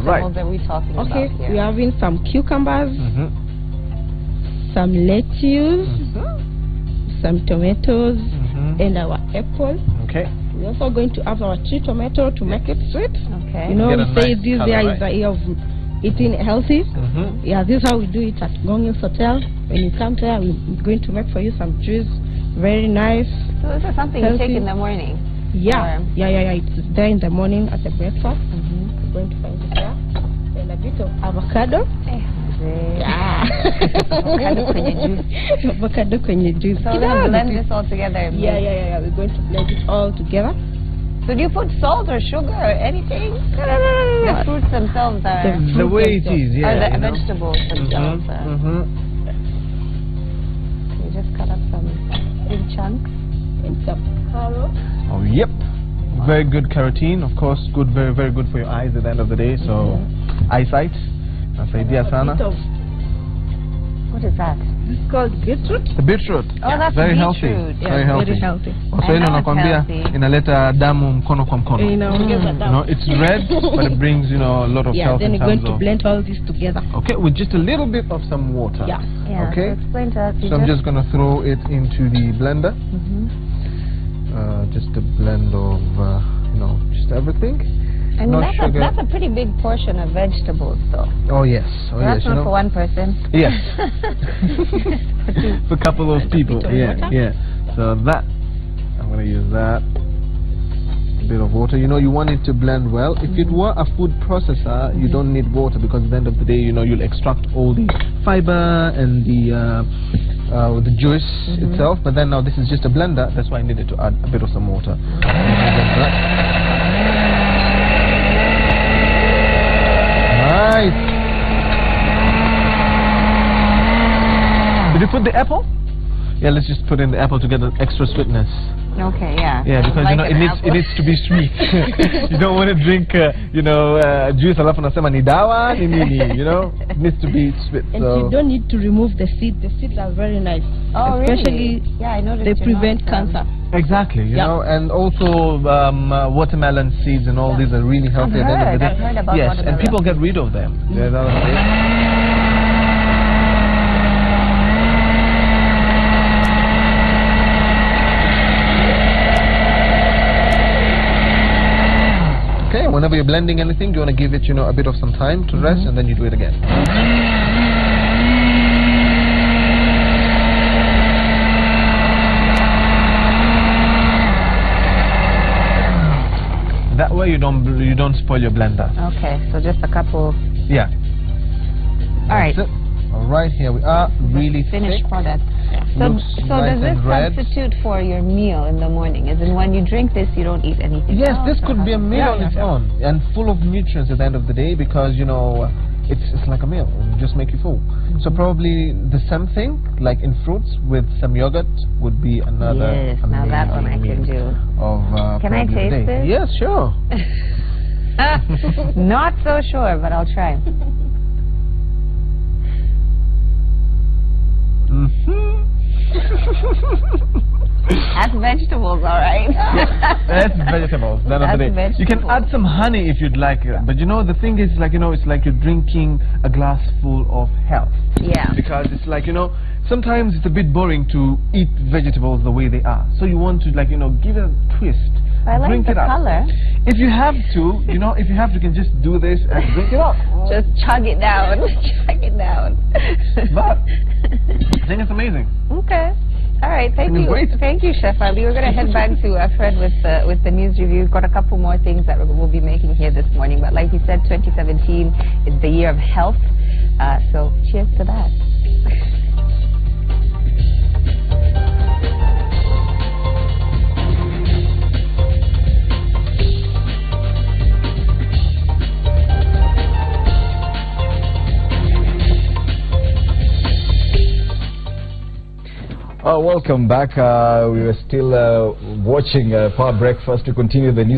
vegetables are we talking about here? Okay, we're having some cucumbers, some lettuce, some tomatoes, and our apple. Okay. We're also going to have our cherry tomato to make it sweet. Okay. You know, we say nice this color, year right? is the year of eating healthy. Yeah, this is how we do it at Gongil's Hotel. When you come there, we're going to make for you some juice. Very nice. So this is something healthy. you take in the morning? Yeah. Or? Yeah. It's there in the morning at the breakfast. We're going to find it there. And a bit of avocado. Yeah. Avocado kwenye juice. Avocado kwenye juice. So we'll blend this all together. Yeah. We're going to blend it all together. So do you put salt or sugar or anything? No. The fruits themselves are... The way it is, yeah. Or the vegetables themselves are... You just cut up some big chunks. And some carrots. Oh, yep. Very good carotene, of course. Good, very, very good for your eyes at the end of the day. So, eyesight. Nasaidia sana. What is that? This is called beetroot. The beetroot. Oh, that's very beetroot. healthy. Yeah, very healthy. Also, I know nakwambia it's healthy. inaleta damu mkono kwa mkono. You know, it's red, but it brings, you know, a lot of health then in we're going terms to of... blend all this together. Okay, with just a little bit of some water. Yeah. Okay. So explain to us. So I'm just going to throw it into the blender. Just a blend of, you know, just everything. I mean, Not that's a pretty big portion of vegetables, though. Oh yes. Oh That's yes. not You know. for one person. Yes. For a couple of people. Yeah. So that, I'm going to use that. A bit of water. You know, you want it to blend well. If it were a food processor, you don't need water, because at the end of the day, you know, you'll extract all the fiber and the juice itself. But then now this is just a blender. That's why I needed to add a bit of some water. Nice. Did you put the apple? Yeah, let's just put in the apple to get the extra sweetness. Okay, yeah. Yeah, because like you know it needs to be sweet. You don't want to drink you know juice alafu nasema ni dawa ni nini, you know? It needs to be sweet. And so you don't need to remove the seeds. The seeds are very nice. Oh, especially really? Yeah, I noticed. they prevent cancer. exactly, you know, and also watermelon seeds and all these are really healthy at the end of the day. I've heard about yes, watermelon. and people get rid of them. There's other things. Okay, whenever you're blending anything, you want to give it, you know, a bit of some time to rest, and then you do it again. That way you don't spoil your blender. Okay, so just a couple. Yeah. All right. That's it. All right, here we are. Really Finished thick. product. So Looks nice does this and red. substitute for your meal in the morning? As in, when you drink this, you don't eat anything Yes, else, this or could how be a does- meal on its own and full of nutrients at the end of the day, because you know it's like a meal. It'll just make you full. So probably the same thing, like in fruits with some yogurt, would be another. Yes, now that one I amazing can meal do. Of Can I probably the taste day. this? Yes, sure. Not so sure, but I'll try. That's vegetables, all right. That's vegetables. None of the day. That's You can vegetables. add some honey if you'd like, but you know the thing is, like, you know, it's like you're drinking a glass full of health. Yeah. Because it's like, you know, sometimes it's a bit boring to eat vegetables the way they are. So you want to, like, you know, give it a twist. I like drink the it up. color. If you have to, you know, if you have to, you can just do this and drink it up. Just chug it down. Chug it down. But I think it's amazing. Okay. All right. Thank you. Great. Thank you, Chef Ali. We're going to head back to Fred with the news review. We've got a couple more things that we'll be making here this morning. But like you said, 2017 is the year of health. So cheers to that. Welcome back. We were still watching Power Breakfast to continue the news.